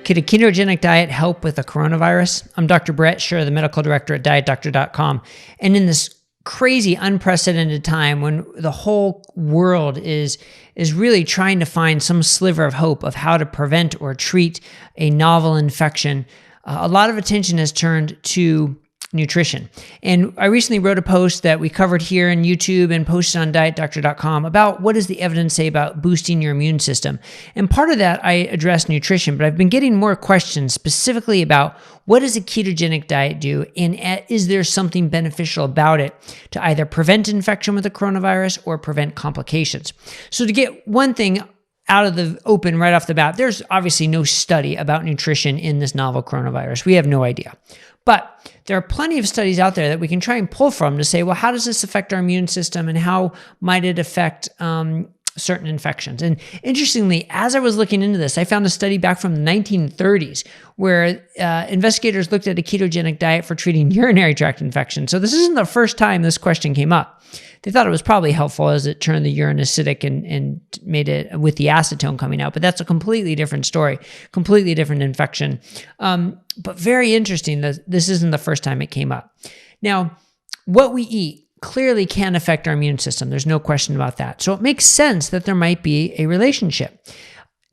Could a ketogenic diet help with the coronavirus? I'm Dr. Brett Scher, the medical director at dietdoctor.com. And in this crazy, unprecedented time when the whole world is really trying to find some sliver of hope of how to prevent or treat a novel infection, a lot of attention has turned to nutrition. And I recently wrote a post that we covered here on YouTube and posted on dietdoctor.com about what does the evidence say about boosting your immune system. And part of that, I addressed nutrition, but I've been getting more questions specifically about what does a ketogenic diet do, and is there something beneficial about it to either prevent infection with the coronavirus or prevent complications. So to get one thing out of the open right off the bat, there's obviously no study about nutrition in this novel coronavirus. We have no idea. But there are plenty of studies out there that we can try and pull from to say, well, how does this affect our immune system and how might it affect certain infections? And interestingly, as I was looking into this, I found a study back from the 1930s where investigators looked at a ketogenic diet for treating urinary tract infections. So this isn't the first time this question came up. They thought it was probably helpful as it turned the urine acidic and made it with the acetone coming out, but that's a completely different story, completely different infection. But very interesting that this isn't the first time it came up. Now, what we eat clearly can affect our immune system. There's no question about that. So it makes sense that there might be a relationship.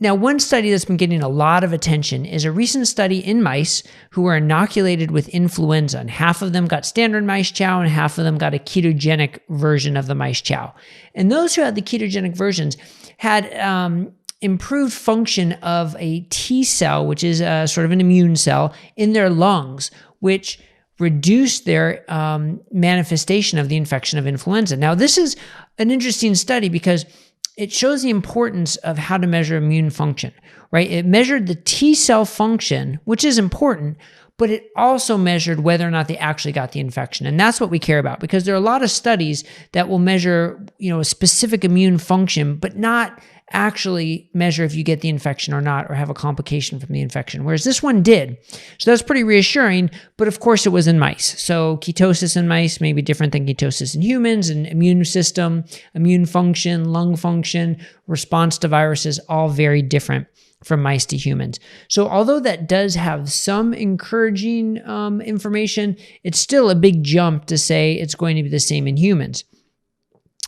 Now, one study that's been getting a lot of attention is a recent study in mice who were inoculated with influenza, and half of them got standard mice chow and half of them got a ketogenic version of the mice chow. And those who had the ketogenic versions had improved function of a T cell, which is a sort of an immune cell, in their lungs, which reduced their manifestation of the infection of influenza. Now, this is an interesting study because it shows the importance of how to measure immune function, right? It measured the T cell function, which is important, but it also measured whether or not they actually got the infection. And that's what we care about because there are a lot of studies that will measure, a specific immune function, but not actually measure if you get the infection or not, or have a complication from the infection, whereas this one did. So that's pretty reassuring, but of course it was in mice. So ketosis in mice may be different than ketosis in humans, and immune system, immune function, lung function, response to viruses, all very different from mice to humans. So although that does have some encouraging information, it's still a big jump to say it's going to be the same in humans.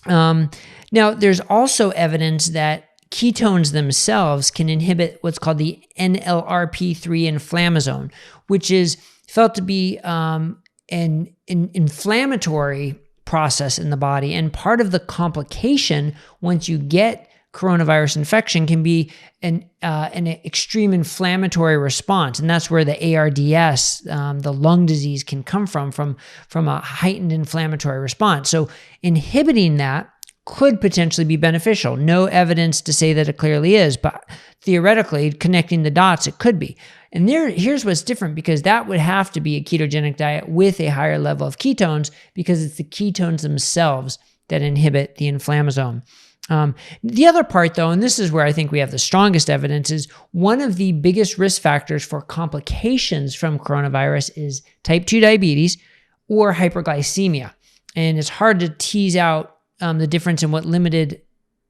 Now, there's also evidence that ketones themselves can inhibit what's called the NLRP3 inflammasome, which is felt to be an inflammatory process in the body. And part of the complication once you get coronavirus infection can be an extreme inflammatory response. And that's where the ARDS, the lung disease, can come from a heightened inflammatory response. So inhibiting that could potentially be beneficial. No evidence to say that it clearly is, but theoretically, connecting the dots, it could be. And here's what's different, because that would have to be a ketogenic diet with a higher level of ketones, because it's the ketones themselves that inhibit the inflammasome. The other part, though, and this is where I think we have the strongest evidence, is one of the biggest risk factors for complications from coronavirus is type 2 diabetes or hyperglycemia. And it's hard to tease out the difference in what limited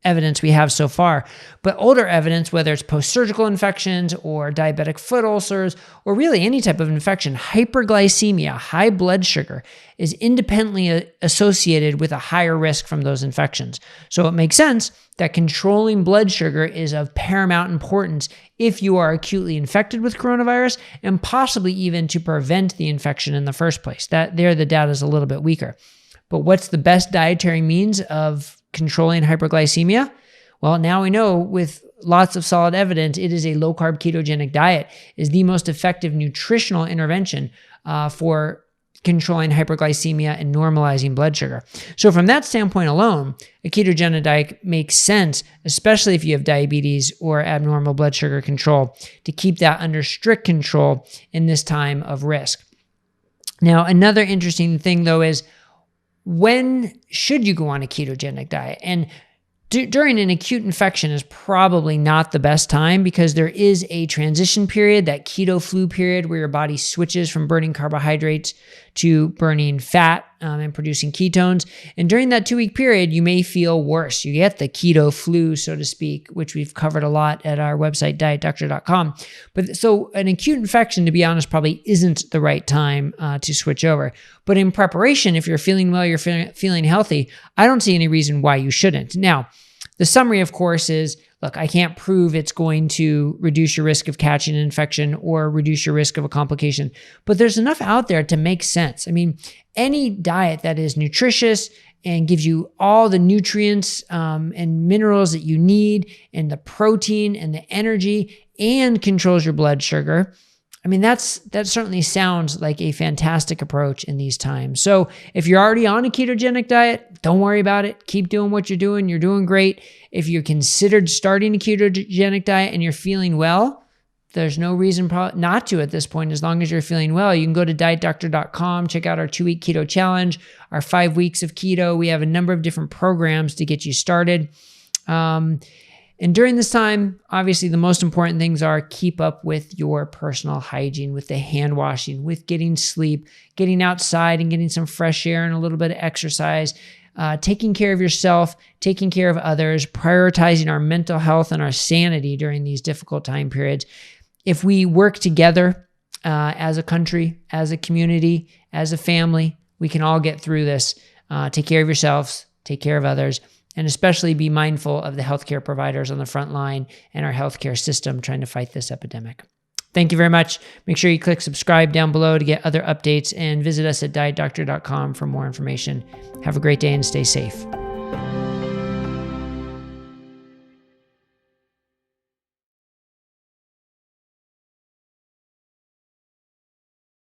evidence we have so far. But older evidence, whether it's post-surgical infections or diabetic foot ulcers, or really any type of infection, hyperglycemia, high blood sugar, is independently associated with a higher risk from those infections. So it makes sense that controlling blood sugar is of paramount importance if you are acutely infected with coronavirus, and possibly even to prevent the infection in the first place. The data is a little bit weaker. But what's the best dietary means of controlling hyperglycemia? Well, now we know with lots of solid evidence, it is a low-carb ketogenic diet is the most effective nutritional intervention for controlling hyperglycemia and normalizing blood sugar. So from that standpoint alone, a ketogenic diet makes sense, especially if you have diabetes or abnormal blood sugar control, to keep that under strict control in this time of risk. Now, another interesting thing, though, is when should you go on a ketogenic diet? And during an acute infection is probably not the best time, because there is a transition period, that keto flu period, where your body switches from burning carbohydrates to burning fat and producing ketones. And during that 2-week period, you may feel worse. You get the keto flu, so to speak, which we've covered a lot at our website, dietdoctor.com. But so an acute infection, to be honest, probably isn't the right time to switch over. But in preparation, if you're feeling well, you're feeling healthy, I don't see any reason why you shouldn't. Now, the summary, of course, is, look, I can't prove it's going to reduce your risk of catching an infection or reduce your risk of a complication, but there's enough out there to make sense. I mean, any diet that is nutritious and gives you all the nutrients and minerals that you need and the protein and the energy and controls your blood sugar, I mean, that certainly sounds like a fantastic approach in these times. So if you're already on a ketogenic diet, don't worry about it. Keep doing what you're doing. You're doing great. If you're considered starting a ketogenic diet and you're feeling well, there's no reason not to at this point, as long as you're feeling well. You can go to dietdoctor.com, check out our 2-week keto challenge, our 5 weeks of keto. We have a number of different programs to get you started. And during this time, obviously, the most important things are keep up with your personal hygiene, with the hand washing, with getting sleep, getting outside and getting some fresh air and a little bit of exercise, taking care of yourself, taking care of others, prioritizing our mental health and our sanity during these difficult time periods. If we work together as a country, as a community, as a family, we can all get through this. Take care of yourselves, take care of others, and especially be mindful of the healthcare providers on the front line and our healthcare system trying to fight this epidemic. Thank you very much. Make sure you click subscribe down below to get other updates and visit us at dietdoctor.com for more information. Have a great day and stay safe.